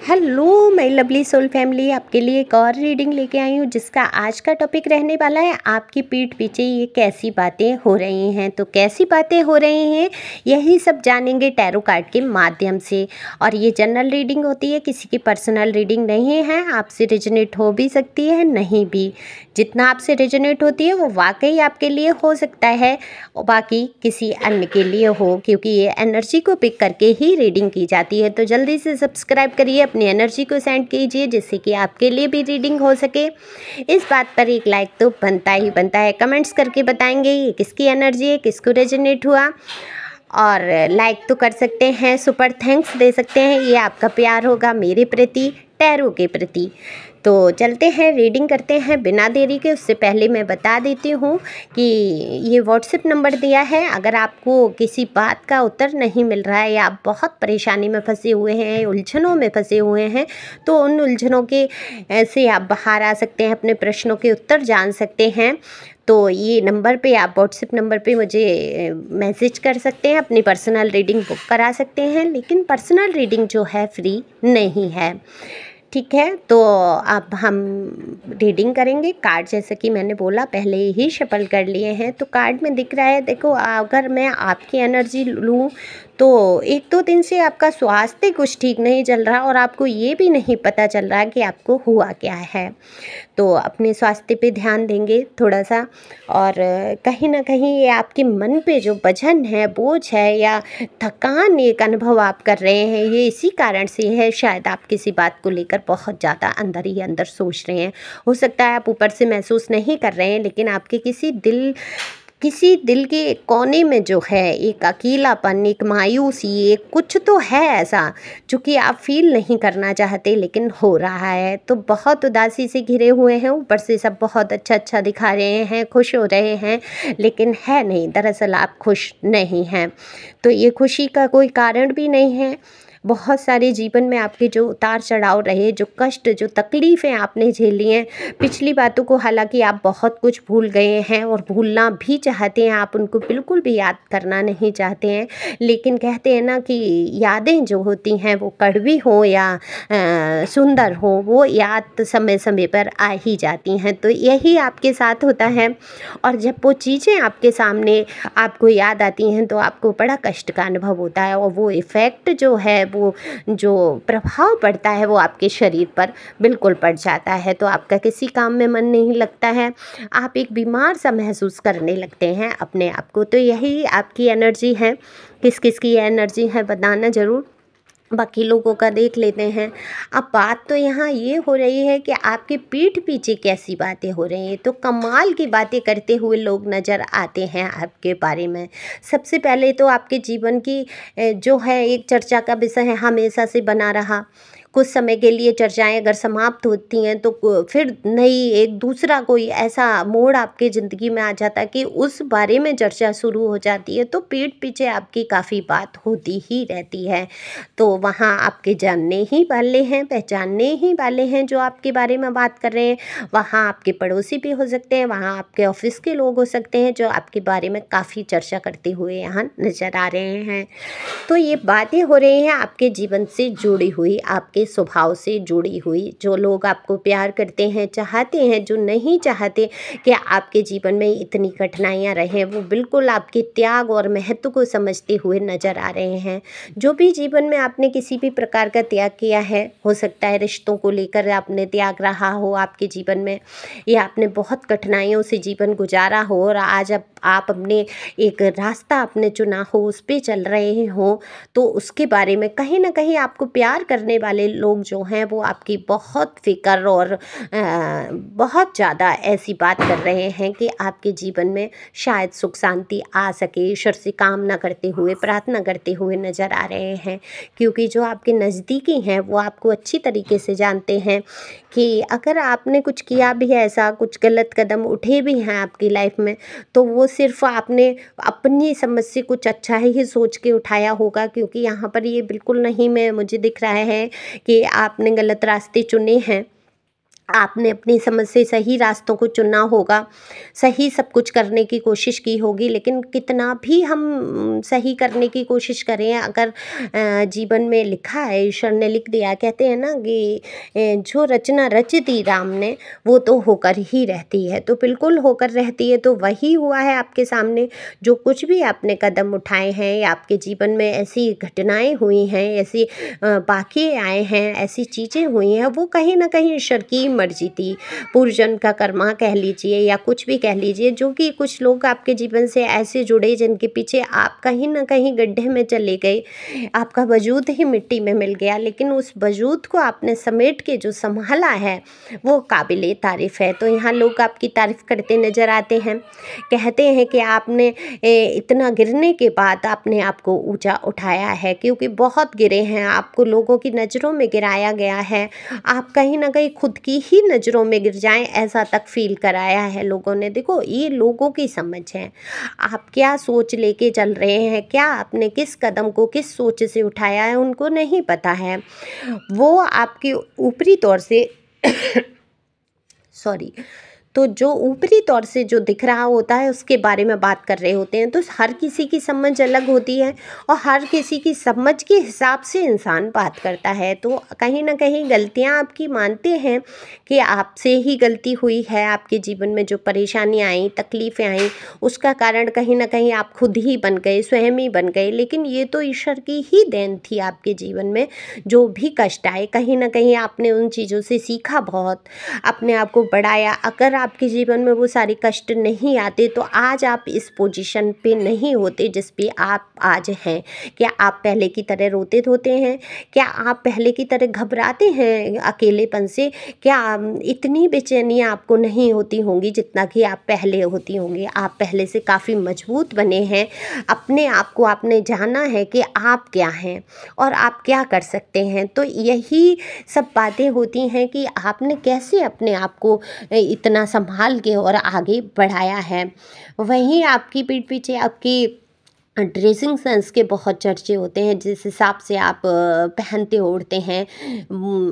Hello my lovely soul family, आपके लिए एक और रीडिंग लेके आई हूँ जिसका आज का टॉपिक रहने वाला है आपकी पीठ पीछे ये कैसी बातें हो रही हैं। तो कैसी बातें हो रही हैं यही सब जानेंगे टैरो कार्ड के माध्यम से। और ये जनरल रीडिंग होती है, किसी की पर्सनल रीडिंग नहीं है। आपसे रेजोनेट हो भी सकती है, नहीं भी। जितना आपसे रेजोनेट होती है वो वाकई आपके लिए हो सकता है और बाकी किसी अन्य के लिए हो, क्योंकि ये एनर्जी को पिक करके ही रीडिंग की जाती है। तो जल्दी से सब्सक्राइब करिए, अपनी एनर्जी को सेंड कीजिए जिससे कि आपके लिए भी रीडिंग हो सके। इस बात पर एक लाइक तो बनता ही बनता है। कमेंट्स करके बताएंगे ये किसकी एनर्जी है, किसको रेजोनेट हुआ, और लाइक तो कर सकते हैं, सुपर थैंक्स दे सकते हैं। ये आपका प्यार होगा मेरे प्रति, टैरो के प्रति। तो चलते हैं, रीडिंग करते हैं बिना देरी के। उससे पहले मैं बता देती हूँ कि ये व्हाट्सएप नंबर दिया है। अगर आपको किसी बात का उत्तर नहीं मिल रहा है या आप बहुत परेशानी में फंसे हुए हैं, उलझनों में फंसे हुए हैं, तो उन उलझनों के से आप बाहर आ सकते हैं, अपने प्रश्नों के उत्तर जान सकते हैं। तो ये नंबर पे, आप व्हाट्सएप नंबर पे मुझे मैसेज कर सकते हैं, अपनी पर्सनल रीडिंग बुक करा सकते हैं। लेकिन पर्सनल रीडिंग जो है फ्री नहीं है, ठीक है। तो अब हम रीडिंग करेंगे। कार्ड जैसे कि मैंने बोला पहले ही शफल कर लिए हैं। तो कार्ड में दिख रहा है, देखो, अगर मैं आपकी एनर्जी लूँ तो 1-2 दिन से आपका स्वास्थ्य कुछ ठीक नहीं चल रहा और आपको ये भी नहीं पता चल रहा कि आपको हुआ क्या है। तो अपने स्वास्थ्य पे ध्यान देंगे थोड़ा सा। और कहीं ना कहीं ये आपके मन पे जो वजन है, बोझ है या थकान एक अनुभव आप कर रहे हैं, ये इसी कारण से है। शायद आप किसी बात को लेकर बहुत ज़्यादा अंदर ही अंदर सोच रहे हैं। हो सकता है आप ऊपर से महसूस नहीं कर रहे हैं, लेकिन आपके किसी दिल के कोने में जो है एक अकेलापन, एक मायूसी, एक कुछ तो है ऐसा जो कि आप फील नहीं करना चाहते लेकिन हो रहा है। तो बहुत उदासी से घिरे हुए हैं, ऊपर से सब बहुत अच्छा अच्छा दिखा रहे हैं, खुश हो रहे हैं, लेकिन है नहीं, दरअसल आप खुश नहीं हैं। तो ये खुशी का कोई कारण भी नहीं है। बहुत सारे जीवन में आपके जो उतार चढ़ाव रहे, जो कष्ट, जो तकलीफ़ें आपने झेली हैं, पिछली बातों को हालांकि आप बहुत कुछ भूल गए हैं और भूलना भी चाहते हैं, आप उनको बिल्कुल भी याद करना नहीं चाहते हैं। लेकिन कहते हैं ना कि यादें जो होती हैं वो कड़वी हो या सुंदर हो, वो याद समय समय पर आ ही जाती हैं। तो यही आपके साथ होता है। और जब वो चीज़ें आपके सामने आपको याद आती हैं तो आपको बड़ा कष्ट का अनुभव होता है, और वो इफ़ेक्ट जो है, वो जो प्रभाव पड़ता है वो आपके शरीर पर बिल्कुल पड़ जाता है। तो आपका किसी काम में मन नहीं लगता है, आप एक बीमार सा महसूस करने लगते हैं अपने आप को। तो यही आपकी एनर्जी है। किस किस की एनर्जी है बताना ज़रूर, बाकी लोगों का देख लेते हैं। अब बात तो यहाँ ये हो रही है कि आपके पीठ पीछे कैसी बातें हो रही हैं। तो कमाल की बातें करते हुए लोग नज़र आते हैं आपके बारे में। सबसे पहले तो आपके जीवन की जो है एक चर्चा का विषय है, हमेशा से बना रहा। कुछ समय के लिए चर्चाएं अगर समाप्त होती हैं तो फिर नई एक दूसरा कोई ऐसा मोड़ आपके ज़िंदगी में आ जाता है कि उस बारे में चर्चा शुरू हो जाती है। तो पीठ पीछे आपकी काफ़ी बात होती ही रहती है। तो वहाँ आपके जानने ही वाले हैं, पहचानने ही वाले हैं जो आपके बारे में बात कर रहे हैं। वहाँ आपके पड़ोसी भी हो सकते हैं, वहाँ आपके ऑफिस के लोग हो सकते हैं जो आपके बारे में काफ़ी चर्चा करते हुए यहाँ नज़र आ रहे हैं। तो ये बातें हो रही हैं आपके जीवन से जुड़ी हुई, आपके स्वभाव से जुड़ी हुई। जो लोग आपको प्यार करते हैं, चाहते हैं, जो नहीं चाहते कि आपके जीवन में इतनी कठिनाइयाँ रहें, वो बिल्कुल आपके त्याग और महत्व को समझते हुए नज़र आ रहे हैं। जो भी जीवन में आपने किसी भी प्रकार का त्याग किया है, हो सकता है रिश्तों को लेकर आपने त्याग रहा हो आपके जीवन में, या आपने बहुत कठिनाइयों से जीवन गुजारा हो और आज अब आप अपने एक रास्ता आपने चुना हो, उस पे चल रहे हो, तो उसके बारे में कहीं ना कहीं आपको प्यार करने वाले लोग जो हैं वो आपकी बहुत फिक्र और बहुत ज़्यादा ऐसी बात कर रहे हैं कि आपके जीवन में शायद सुख शांति आ सके। ईश्वर से कामना करते हुए, प्रार्थना करते हुए नज़र आ रहे हैं, क्योंकि जो आपके नज़दीकी हैं वो आपको अच्छी तरीके से जानते हैं कि अगर आपने कुछ किया भी है, ऐसा कुछ गलत कदम उठे भी हैं आपकी लाइफ में, तो वो सिर्फ आपने अपनी समझ से कुछ अच्छा ही सोच के उठाया होगा। क्योंकि यहाँ पर ये बिल्कुल नहीं, मैं मुझे दिख रहा है कि आपने गलत रास्ते चुने हैं। आपने अपनी समझ से सही रास्तों को चुना होगा, सही सब कुछ करने की कोशिश की होगी, लेकिन कितना भी हम सही करने की कोशिश करें, अगर जीवन में लिखा है, ईश्वर ने लिख दिया, कहते हैं ना कि जो रचना रच दी राम ने वो तो होकर ही रहती है, तो बिल्कुल होकर रहती है। तो वही हुआ है आपके सामने। जो कुछ भी आपने कदम उठाए हैं या आपके जीवन में ऐसी घटनाएं हुई हैं, ऐसी वाक़ये आए हैं, ऐसी चीज़ें हुई हैं, वो कहीं ना कहीं ईश्वर की मर्जी थी, पूर्वजन्म का कर्मा कह लीजिए या कुछ भी कह लीजिए। जो कि कुछ लोग आपके जीवन से ऐसे जुड़े जिनके पीछे आप कहीं ना कहीं गड्ढे में चले गए, आपका वजूद ही मिट्टी में मिल गया, लेकिन उस वजूद को आपने समेट के जो संभाला है वो काबिले तारीफ़ है। तो यहाँ लोग आपकी तारीफ़ करते नज़र आते हैं, कहते हैं कि आपने इतना गिरने के बाद आपने आपको ऊंचा उठाया है, क्योंकि बहुत गिरे हैं, आपको लोगों की नज़रों में गिराया गया है, आप कहीं ना कहीं खुद की ही नज़रों में गिर जाएं ऐसा तक फील कराया है लोगों ने। देखो, ये लोगों की समझ है, आप क्या सोच लेके चल रहे हैं, क्या आपने किस कदम को किस सोच से उठाया है उनको नहीं पता है। वो आपके ऊपरी तौर से सॉरी, तो जो ऊपरी तौर से जो दिख रहा होता है उसके बारे में बात कर रहे होते हैं। तो हर किसी की समझ अलग होती है और हर किसी की समझ के हिसाब से इंसान बात करता है। तो कहीं ना कहीं गलतियां आपकी मानते हैं कि आपसे ही गलती हुई है, आपके जीवन में जो परेशानियां आई, तकलीफ़ें आई, उसका कारण कहीं ना कहीं आप खुद ही बन गए, स्वयं ही बन गए। लेकिन ये तो ईश्वर की ही देन थी आपके जीवन में। जो भी कष्ट आए, कहीं ना कहीं आपने उन चीज़ों से सीखा, बहुत अपने आप को बढ़ाया। अगर आपके जीवन में वो सारे कष्ट नहीं आते तो आज आप इस पोजीशन पे नहीं होते जिस पे आप आज हैं। क्या आप पहले की तरह रोते धोते हैं? क्या आप पहले की तरह घबराते हैं अकेलेपन से? क्या इतनी बेचैनियाँ आपको नहीं होती होंगी जितना कि आप पहले होती होंगी? आप पहले से काफ़ी मजबूत बने हैं, अपने आप को आपने जाना है कि आप क्या हैं और आप क्या कर सकते हैं। तो यही सब बातें होती हैं कि आपने कैसे अपने आप को इतना संभाल के और आगे बढ़ाया है। वहीं आपकी पीठ पीछे आपकी ड्रेसिंग सेंस के बहुत चर्चे होते हैं, जिस हिसाब से आप पहनते ओढ़ते हैं,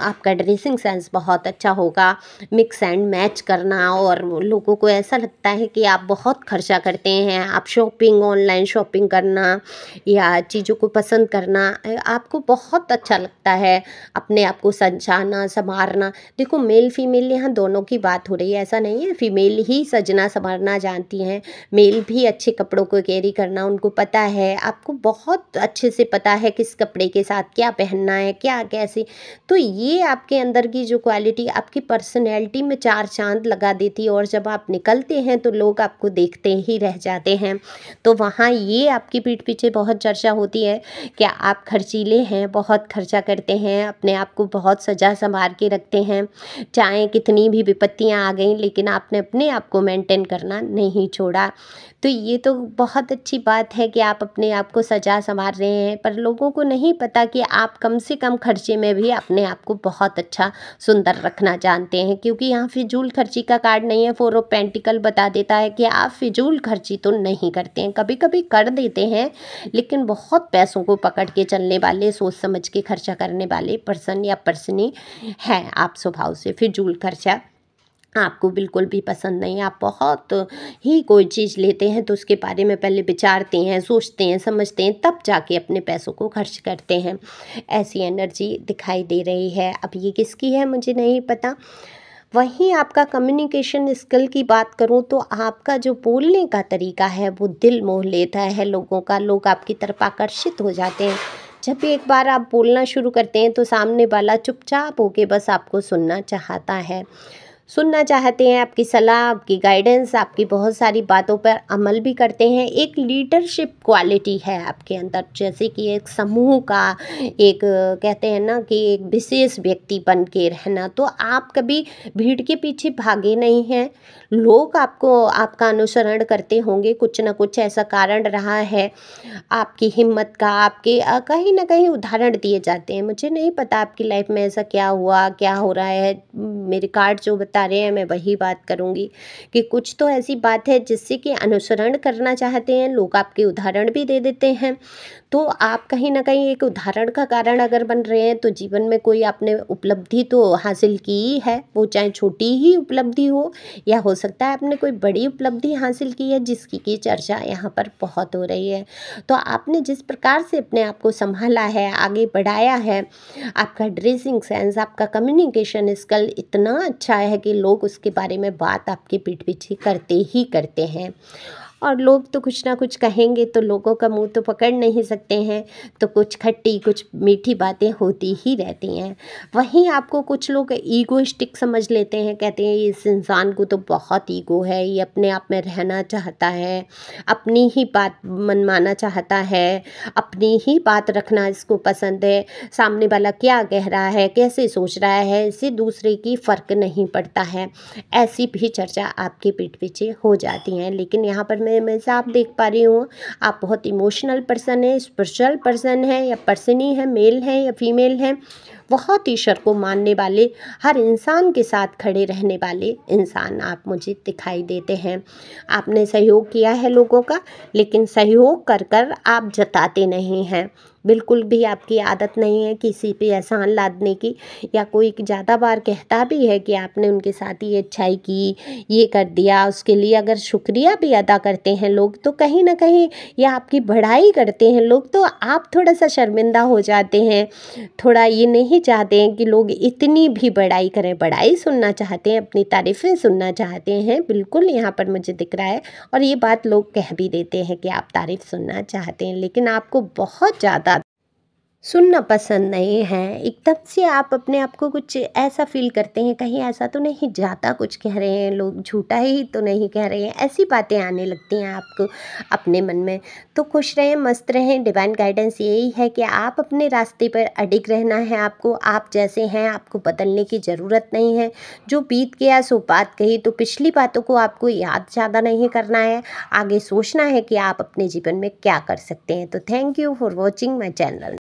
आपका ड्रेसिंग सेंस बहुत अच्छा होगा। मिक्स एंड मैच करना, और लोगों को ऐसा लगता है कि आप बहुत खर्चा करते हैं। आप शॉपिंग, ऑनलाइन शॉपिंग करना या चीज़ों को पसंद करना आपको बहुत अच्छा लगता है। अपने आप को सजाना संवारना, देखो मेल फीमेल यहाँ दोनों की बात हो रही है, ऐसा नहीं है फीमेल ही सजना संवारना जानती हैं, मेल भी अच्छे कपड़ों को कैरी करना उनको पता है। आपको बहुत अच्छे से पता है किस कपड़े के साथ क्या पहनना है, क्या कैसे। तो ये आपके अंदर की जो क्वालिटी आपकी पर्सनैलिटी में चार चांद लगा देती है, और जब आप निकलते हैं तो लोग आपको देखते ही रह जाते हैं। तो वहाँ ये आपकी पीठ पीछे बहुत चर्चा होती है कि आप खर्चीले हैं, बहुत खर्चा करते हैं, अपने आप को बहुत सजा संवार के रखते हैं, चाहे कितनी भी विपत्तियाँ आ गई लेकिन आपने अपने आप को मेंटेन करना नहीं छोड़ा। तो ये तो बहुत अच्छी बात है कि आप अपने आप को सजा संवार रहे हैं, पर लोगों को नहीं पता कि आप कम से कम खर्चे में भी अपने आप को बहुत अच्छा सुंदर रखना जानते हैं। क्योंकि यहाँ फिजूल खर्ची का कार्ड नहीं है, फोर ऑफ पेंटिकल बता देता है कि आप फिजूल खर्ची तो नहीं करते हैं, कभी कभी कर देते हैं, लेकिन बहुत पैसों को पकड़ के चलने वाले, सोच समझ के खर्चा करने वाले पर्सन या पर्सनी हैं आप स्वभाव से। फिजूल खर्चा आपको बिल्कुल भी पसंद नहीं है। आप बहुत ही कोई चीज़ लेते हैं तो उसके बारे में पहले विचारते हैं, सोचते हैं, समझते हैं, तब जाके अपने पैसों को खर्च करते हैं। ऐसी एनर्जी दिखाई दे रही है। अब ये किसकी है मुझे नहीं पता। वहीं आपका कम्युनिकेशन स्किल की बात करूं तो आपका जो बोलने का तरीका है वो दिल मोह लेता है लोगों का। लोग आपकी तरफ आकर्षित हो जाते हैं। जब भी एक बार आप बोलना शुरू करते हैं तो सामने वाला चुपचाप होके बस आपको सुनना चाहता है, सुनना चाहते हैं, आपकी सलाह, आपकी गाइडेंस, आपकी बहुत सारी बातों पर अमल भी करते हैं। एक लीडरशिप क्वालिटी है आपके अंदर, जैसे कि एक समूह का एक कहते हैं ना कि एक विशेष व्यक्ति बन के रहना। तो आप कभी भीड़ के पीछे भागे नहीं हैं। लोग आपको आपका अनुसरण करते होंगे, कुछ ना कुछ ऐसा कारण रहा है आपकी हिम्मत का, आपके कहीं ना कहीं उदाहरण दिए जाते हैं। मुझे नहीं पता आपकी लाइफ में ऐसा क्या हुआ, क्या हो रहा है, मेरे कार्ड जो बता रहे हैं मैं वही बात करूँगी कि कुछ तो ऐसी बात है जिससे कि अनुसरण करना चाहते हैं लोग, आपके उदाहरण भी दे देते हैं। तो आप कहीं न कहीं एक उदाहरण का कारण अगर बन रहे हैं, तो जीवन में कोई आपने उपलब्धि तो हासिल की ही है, वो चाहे छोटी ही उपलब्धि हो या हो सकता है आपने कोई बड़ी उपलब्धि हासिल की है जिसकी की चर्चा यहाँ पर बहुत हो रही है। तो आपने जिस प्रकार से अपने आप को सँभाला है, आगे बढ़ाया है, आपका ड्रेसिंग सेंस, आपका कम्युनिकेशन स्किल इतना अच्छा है कि लोग उसके बारे में बात आपके पीठ पीछे करते ही करते हैं। और लोग तो कुछ ना कुछ कहेंगे, तो लोगों का मुंह तो पकड़ नहीं सकते हैं, तो कुछ खट्टी कुछ मीठी बातें होती ही रहती हैं। वहीं आपको कुछ लोग ईगोइस्टिक समझ लेते हैं, कहते हैं इस इंसान को तो बहुत ईगो है, ये अपने आप में रहना चाहता है, अपनी ही बात मनवाना चाहता है, अपनी ही बात रखना इसको पसंद है, सामने वाला क्या कह रहा है, कैसे सोच रहा है, इससे दूसरे की फ़र्क नहीं पड़ता है। ऐसी भी चर्चा आपके पीठ पीछे हो जाती हैं। लेकिन यहाँ पर मैं हमेशा आप देख पा रही हूँ, आप बहुत इमोशनल पर्सन है, स्पिरिचुअल पर्सन है या पर्सनी है, मेल है या फीमेल है, बहुत ईश्वर को मानने वाले, हर इंसान के साथ खड़े रहने वाले इंसान आप मुझे दिखाई देते हैं। आपने सहयोग किया है लोगों का, लेकिन सहयोग कर कर आप जताते नहीं हैं। बिल्कुल भी आपकी आदत नहीं है किसी पे एहसान लादने की, या कोई ज़्यादा बार कहता भी है कि आपने उनके साथ ये अच्छाई की, ये कर दिया, उसके लिए अगर शुक्रिया भी अदा करते हैं लोग, तो कहीं ना कहीं या आपकी बढ़ाई करते हैं लोग, तो आप थोड़ा सा शर्मिंदा हो जाते हैं। थोड़ा ये नहीं चाहते हैं कि लोग इतनी भी बड़ाई करें, बड़ाई सुनना चाहते हैं, अपनी तारीफ़ें सुनना चाहते हैं। बिल्कुल यहाँ पर मुझे दिख रहा है, और ये बात लोग कह भी देते हैं कि आप तारीफ़ सुनना चाहते हैं, लेकिन आपको बहुत ज़्यादा सुनना पसंद नहीं है। एकदम से आप अपने आप को कुछ ऐसा फ़ील करते हैं, कहीं ऐसा तो नहीं ज़्यादा कुछ कह रहे हैं लोग, झूठा ही तो नहीं कह रहे हैं, ऐसी बातें आने लगती हैं आपको अपने मन में। तो खुश रहें, मस्त रहें, डिवाइन गाइडेंस यही है कि आप अपने रास्ते पर अडिग रहना है आपको। आप जैसे हैं आपको बदलने की ज़रूरत नहीं है। जो बीत गया सो बात कही, तो पिछली बातों को आपको याद ज़्यादा नहीं करना है, आगे सोचना है कि आप अपने जीवन में क्या कर सकते हैं। तो thank you for watching my channel.